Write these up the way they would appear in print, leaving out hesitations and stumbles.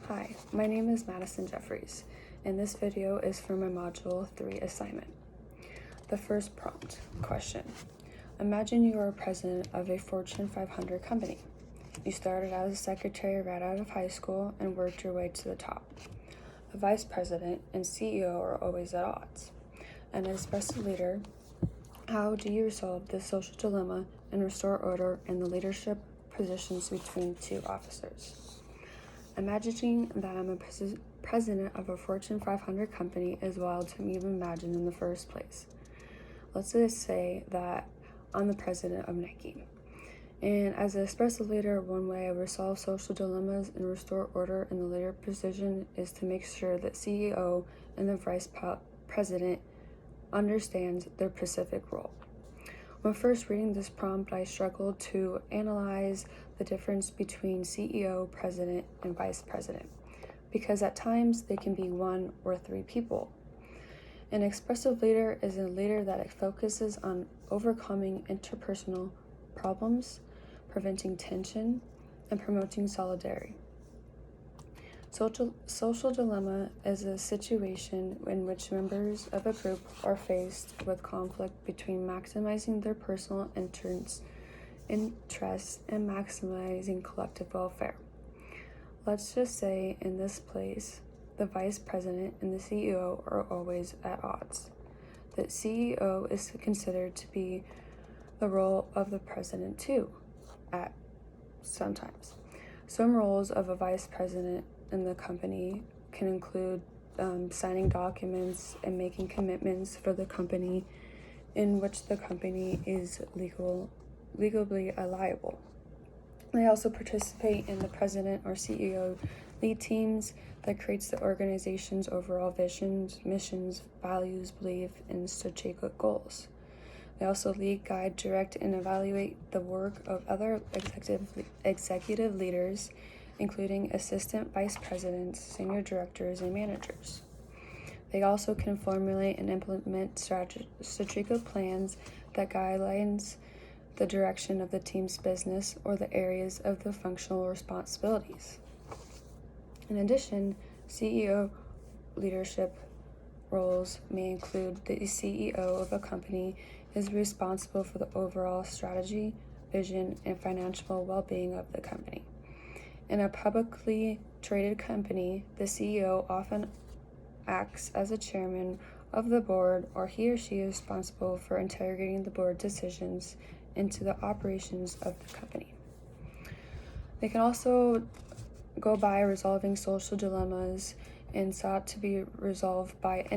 Hi, my name is Madison Jeffries, and this video is for my Module 3 assignment. The first prompt question. Imagine you are president of a Fortune 500 company. You started as a secretary right out of high school and worked your way to the top. A vice president and CEO are always at odds. And as best leader, how do you resolve this social dilemma and restore order in the leadership positions between two officers? Imagining that I'm a president of a Fortune 500 company is wild to even imagine in the first place. Let's just say that I'm the president of Nike. And as an expressive leader, one way I resolve social dilemmas and restore order in the leader position is to make sure that CEO and the vice president understands their specific role. When first reading this prompt, I struggled to analyze the difference between CEO, president, and vice president, because at times they can be one or three people. An expressive leader is a leader that focuses on overcoming interpersonal problems, preventing tension, and promoting solidarity. Social dilemma is a situation in which members of a group are faced with conflict between maximizing their personal interests and maximizing collective welfare. Let's just say in this place, the vice president and the CEO are always at odds. The CEO is considered to be the role of the president too, at sometimes. Some roles of a vice president in the company can include signing documents and making commitments for the company in which the company is legally liable. They also participate in the president or CEO lead teams that creates the organization's overall visions, missions, values, belief, and strategic goals. They also lead, guide, direct, and evaluate the work of other executive leaders, including assistant vice presidents, senior directors, and managers. They also can formulate and implement strategic plans that guidelines the direction of the team's business or the areas of the functional responsibilities. In addition, CEO leadership roles may include the CEO of a company is responsible for the overall strategy, vision, and financial well-being of the company. In a publicly traded company, the CEO often acts as a chairman of the board, or he or she is responsible for integrating the board decisions into the operations of the company. They can also go by resolving social dilemmas and sought to be resolved by the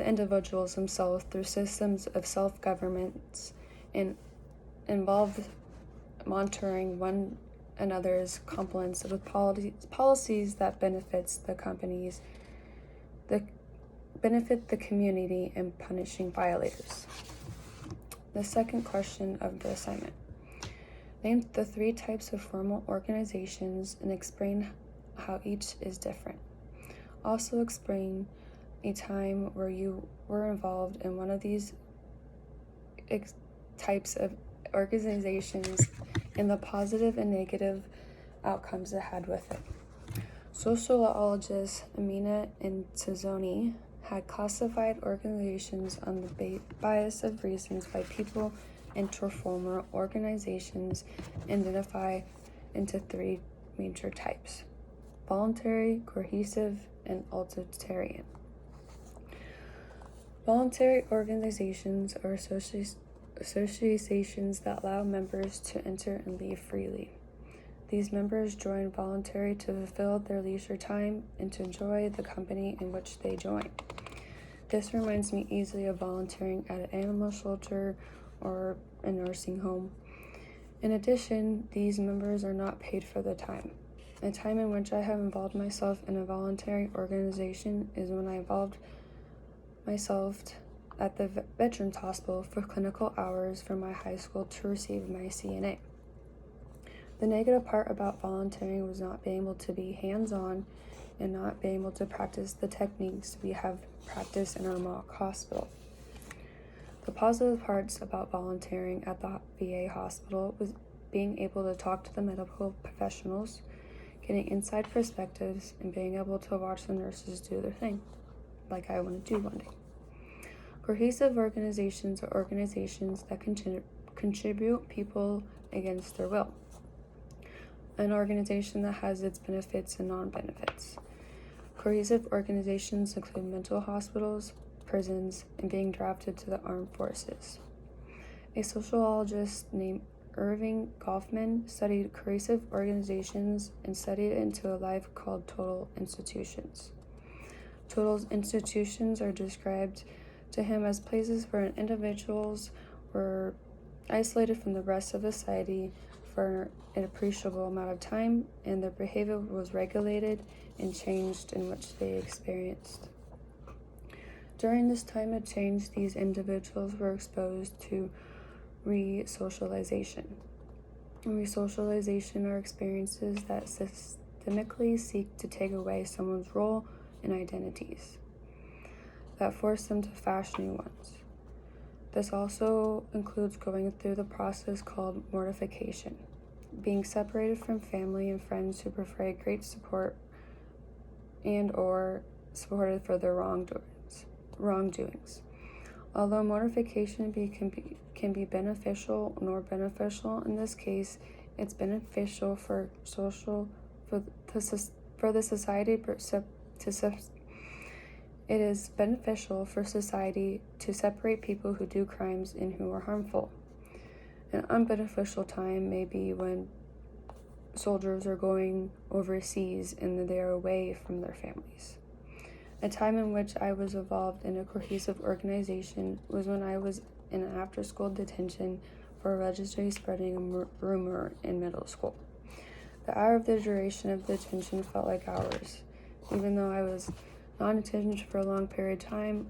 individuals themselves through systems of self-governance and involve monitoring one another's compliance with policies that benefit the community and punishing violators. The second question of the assignment. Name the 3 types of formal organizations and explain how each is different. Also explain a time where you were involved in one of these types of organizations and the positive and negative outcomes it had with it. Sociologists Amina and Tazzoni had classified organizations on the bias of reasons why people enter formal organizations and identify into 3 major types: voluntary, cohesive, and utilitarian. Voluntary organizations are associations that allow members to enter and leave freely. These members join voluntarily to fulfill their leisure time and to enjoy the company in which they join. This reminds me easily of volunteering at an animal shelter or a nursing home. In addition, these members are not paid for the time. The time in which I have involved myself in a voluntary organization is when I involved myself at the Veterans Hospital for clinical hours from my high school to receive my CNA. The negative part about volunteering was not being able to be hands-on and not being able to practice the techniques we have practiced in our mock hospital. The positive parts about volunteering at the VA hospital was being able to talk to the medical professionals, getting inside perspectives, and being able to watch the nurses do their thing, like I want to do one day. Cohesive organizations are organizations that contribute people against their will. An organization that has its benefits and non-benefits. Cohesive organizations include mental hospitals, prisons, and being drafted to the armed forces. A sociologist named Irving Goffman studied cohesive organizations and studied it into a life called total institutions. Total institutions are described to him as places where individuals were isolated from the rest of society for an appreciable amount of time, and their behavior was regulated and changed in which they experienced. During this time of change, these individuals were exposed to resocialization. Resocialization are experiences that systemically seek to take away someone's role and identities, that force them to fashion new ones. This also includes going through the process called mortification, being separated from family and friends who provide great support and or supported for their wrongdoings. Although mortification can be beneficial nor beneficial, in this case, it's beneficial for the society. It is beneficial for society to separate people who do crimes and who are harmful. An unbeneficial time may be when soldiers are going overseas and they are away from their families. A time in which I was involved in a cohesive organization was when I was in an after-school detention for allegedly spreading a rumor in middle school. The hour of the duration of the detention felt like hours. Even though I was not in detention for a long period of time,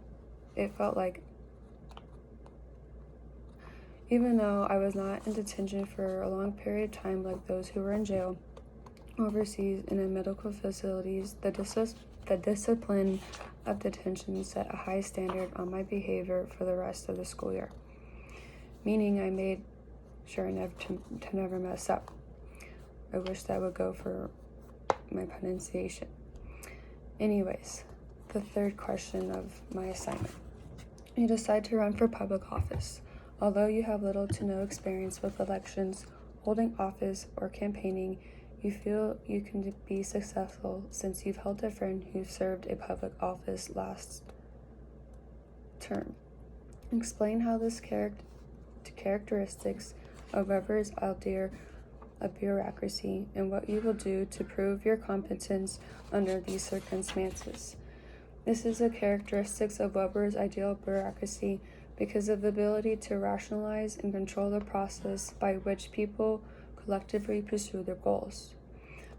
even though I was not in detention for a long period of time like those who were in jail overseas and in medical facilities, the discipline of detention set a high standard on my behavior for the rest of the school year, meaning I made sure to never mess up. I wish that would go for my pronunciation. Anyways, the third question of my assignment. You decide to run for public office. Although you have little to no experience with elections, holding office, or campaigning, you feel you can be successful since you've held a friend who served a public office last term. Explain how this characteristics of Weber's idea of bureaucracy and what you will do to prove your competence under these circumstances. This is a characteristic of Weber's ideal bureaucracy because of the ability to rationalize and control the process by which people collectively pursue their goals.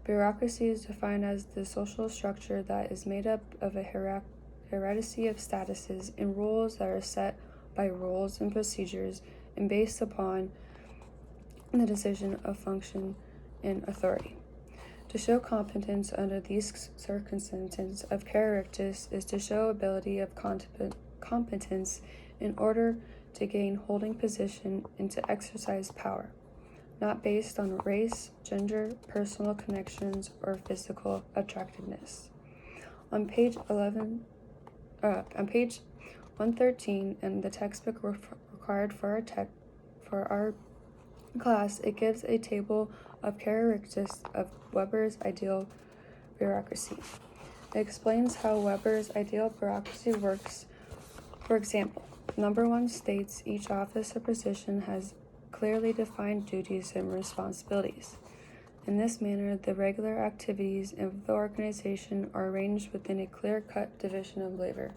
Bureaucracy is defined as the social structure that is made up of a hierarchy of statuses and rules that are set by rules and procedures and based upon the decision of function and authority. To show competence under these circumstances of characteristics is to show ability of competence in order to gain holding position and to exercise power, not based on race, gender, personal connections, or physical attractiveness. On page 113 in the textbook required for our class, it gives a table of characteristics of Weber's ideal bureaucracy. It explains how Weber's ideal bureaucracy works. For example, number 1 states each office or position has clearly defined duties and responsibilities. In this manner, the regular activities of the organization are arranged within a clear-cut division of labor.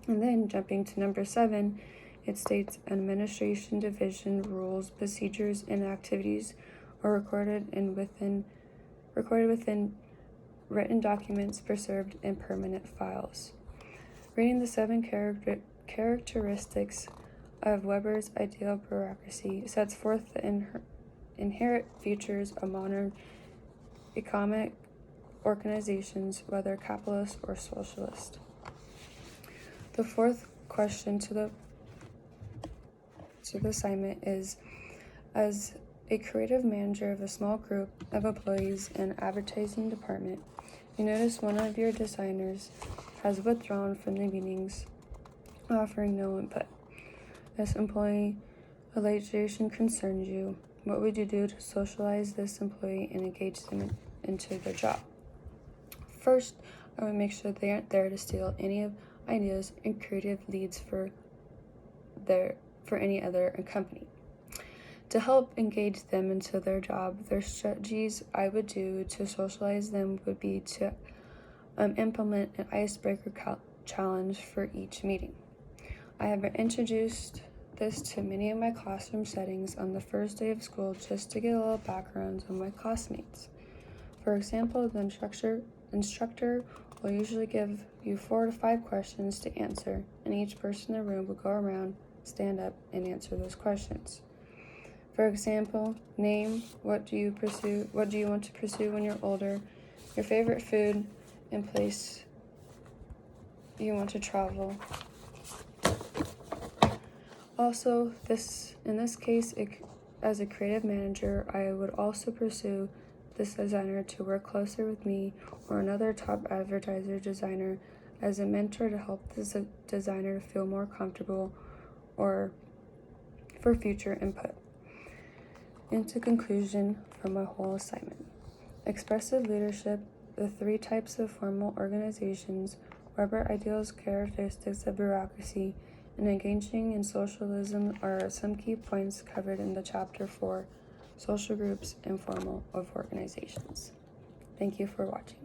And then, jumping to number 7, it states administration division rules, procedures, and activities are recorded within written documents preserved in permanent files. Reading the 7 characteristics of Weber's ideal bureaucracy sets forth the inherent features of modern economic organizations, whether capitalist or socialist. The fourth question to the assignment is, as a creative manager of a small group of employees in advertising department. You notice one of your designers has withdrawn from the meetings, offering no input. This employee allegation concerns you. What would you do to socialize this employee and engage them into their job? First, I would make sure they aren't there to steal any ideas and creative leads for any other company. To help engage them into their job, their strategies I would do to socialize them would be to implement an icebreaker challenge for each meeting. I have introduced this to many of my classroom settings on the first day of school just to get a little background on my classmates. For example, the instructor will usually give you 4 to 5 questions to answer, and each person in the room will go around, stand up, and answer those questions. For example, name, what do you want to pursue when you're older, your favorite food, and place you want to travel. Also, in this case, as a creative manager, I would also pursue this designer to work closer with me or another top advertiser designer as a mentor to help this designer feel more comfortable or for future input. Into conclusion from my whole assignment. Expressive leadership, the 3 types of formal organizations, Weber ideals, characteristics of bureaucracy, and engaging in socialism are some key points covered in the chapter 4, social groups and formal of organizations. Thank you for watching.